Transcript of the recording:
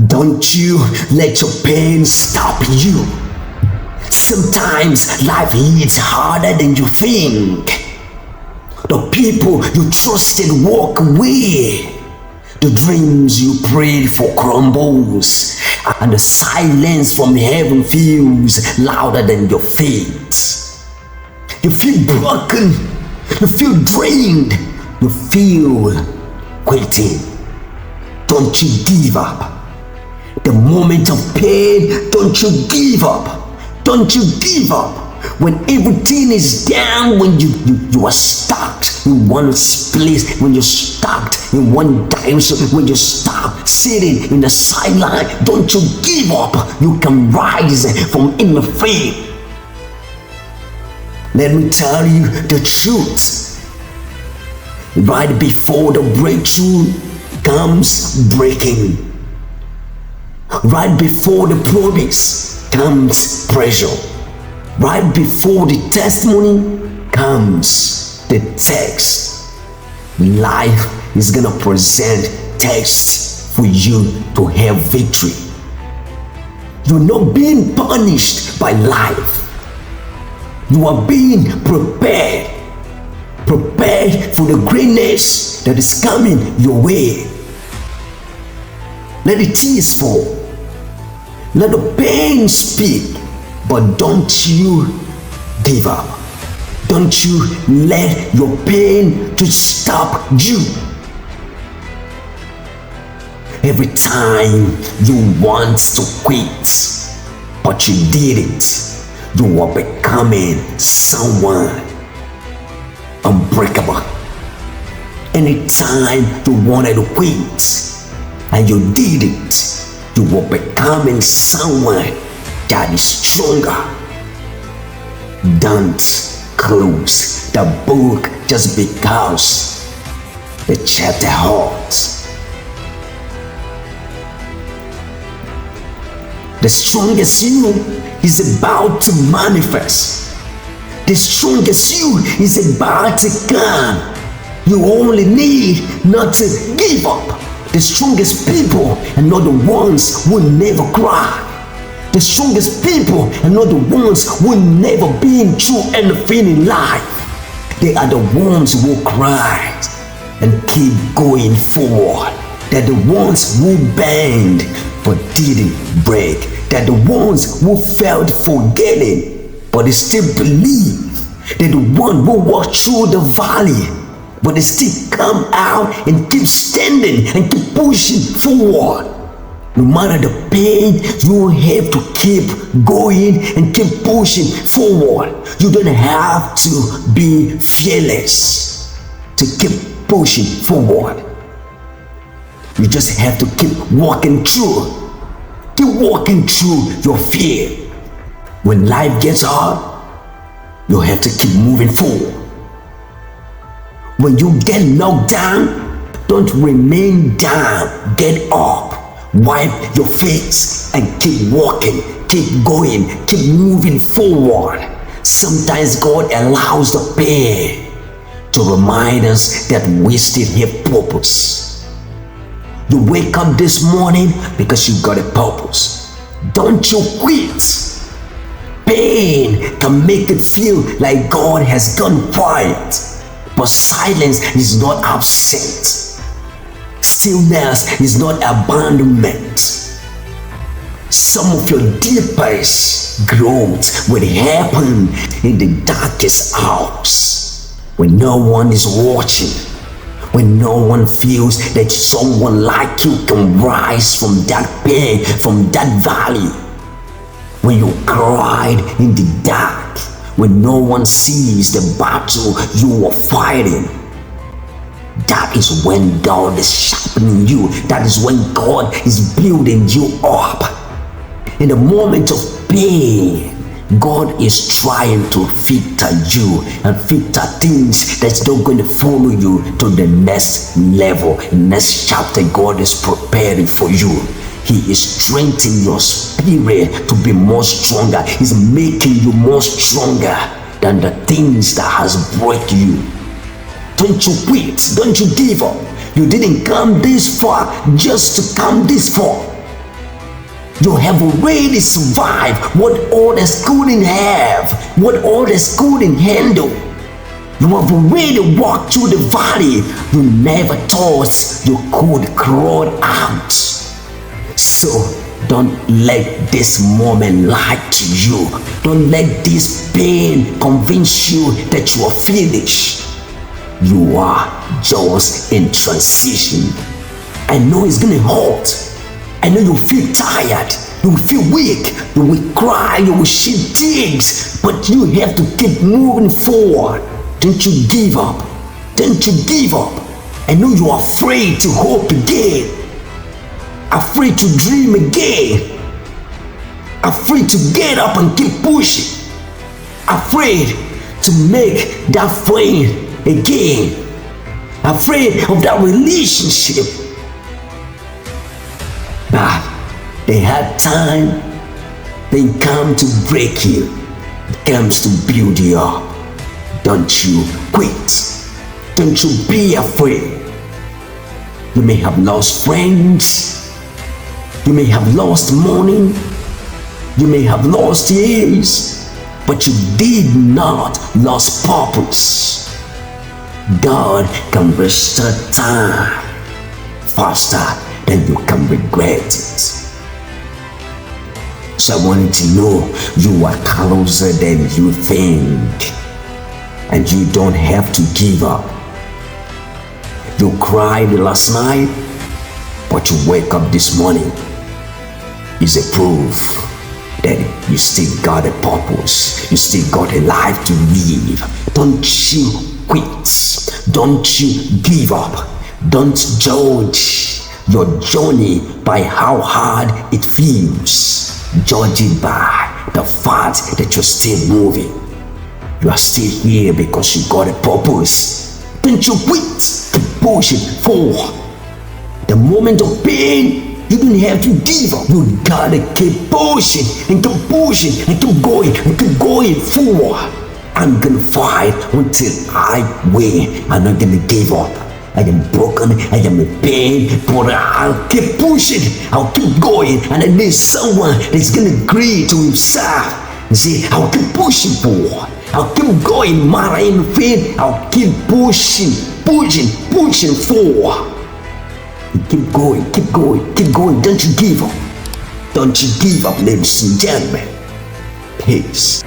Don't you let your pain stop you. Sometimes life hits harder than you think. The people you trusted walk away. The dreams you prayed for crumbles, and the silence from heaven feels louder than your faith. You feel broken, you feel drained, you feel quitting. Don't you give up. The moment of pain, don't you give up. Don't you give up. When everything is down, when you are stuck in one place, when you're stuck in one direction, when you're stuck sitting in the sideline, don't you give up. You can rise from in the faith. Let me tell you the truth. Right before the breakthrough comes breaking. Right before the promise comes pressure. Right before the testimony comes the text. Life is gonna present text for you to have victory. You're not being punished by life. You are being prepared. Prepared for the greatness that is coming your way. Let the tears fall. Let the pain speak. But don't you give up. Don't you let your pain to stop you. Every time you want to quit, but you did it, you are becoming someone unbreakable. Anytime you wanted to quit and you did it, you are becoming someone that is stronger. Don't close the book just because the chapter hurts. The strongest you is about to manifest. The strongest you is about to come. You only need not to give up. The strongest people are not the ones who never cry. The strongest people are not the ones who never been through anything in life. They are the ones who cried and keep going forward. They're the ones who bend but didn't break. They're the ones who felt forgetting but they still believe. They're the one who walked through the valley but they still come out and keep standing and keep pushing forward. No matter the pain, you have to keep going and keep pushing forward. You don't have to be fearless to keep pushing forward. You just have to keep walking through. Keep walking through your fear. When life gets hard, you have to keep moving forward. When you get knocked down, don't remain down. Get up. Wipe your face and keep walking, keep going, keep moving forward. Sometimes God allows the pain to remind us that we still have purpose. You wake up this morning because you got a purpose. Don't you quit. Pain can make it feel like God has gone quiet, but silence is not absent. Stillness is not abandonment. Some of your deepest growth will happen in the darkest hours, when no one is watching, when no one feels that someone like you can rise from that pain, from that valley. When you cried in the dark, when no one sees the battle you are fighting. That is when God is sharpening you. That is when God is building you up. In the moment of pain, God is trying to filter you and filter things that's not going to follow you to the next level, next chapter God is preparing for you. He is strengthening your spirit to be more stronger. He's making you more stronger than the things that has broke you. Don't you quit. Don't you give up. You didn't come this far just to come this far. You have already survived what others couldn't have, what others couldn't handle. You have already walked through the valley you never thought you could crawl out. So don't let this moment lie to you. Don't let this pain convince you that you are finished. You are just in transition. I know it's gonna hurt. I know you feel tired. You will feel weak. You will cry. You will shed tears. But you have to keep moving forward. Don't you give up. Don't you give up. I know you are afraid to hope again. Afraid to dream again. Afraid to get up and keep pushing. Afraid to make that friend again. Afraid of that relationship. But they had time. They come to break you. It comes to build you up. Don't you quit. Don't you be afraid. You may have lost friends. You may have lost money. You may have lost years. But you did not lose purpose. God can restore time faster than you can regret it. So I want you to know you are closer than you think. And you don't have to give up. You cried last night, but you wake up this morning. Is a proof that you still got a purpose. You still got a life to live. Don't you quit. Don't you give up. Don't judge your journey by how hard it feels. Judge it by the fact that you're still moving. You are still here because you got a purpose. Don't you quit. Keep pushing forward. The moment of pain, you don't have to give up. You gotta keep pushing and keep pushing and keep going forward. I'm gonna fight until I win. I'm not gonna give up. I am broken, I am in pain, but I'll keep pushing, I'll keep going, and I need someone that's gonna agree to himself. See, I'll keep pushing forward. I'll keep going, matter in pain, I'll keep pushing forward. Keep going, don't you give up. Don't you give up, ladies and gentlemen. Peace.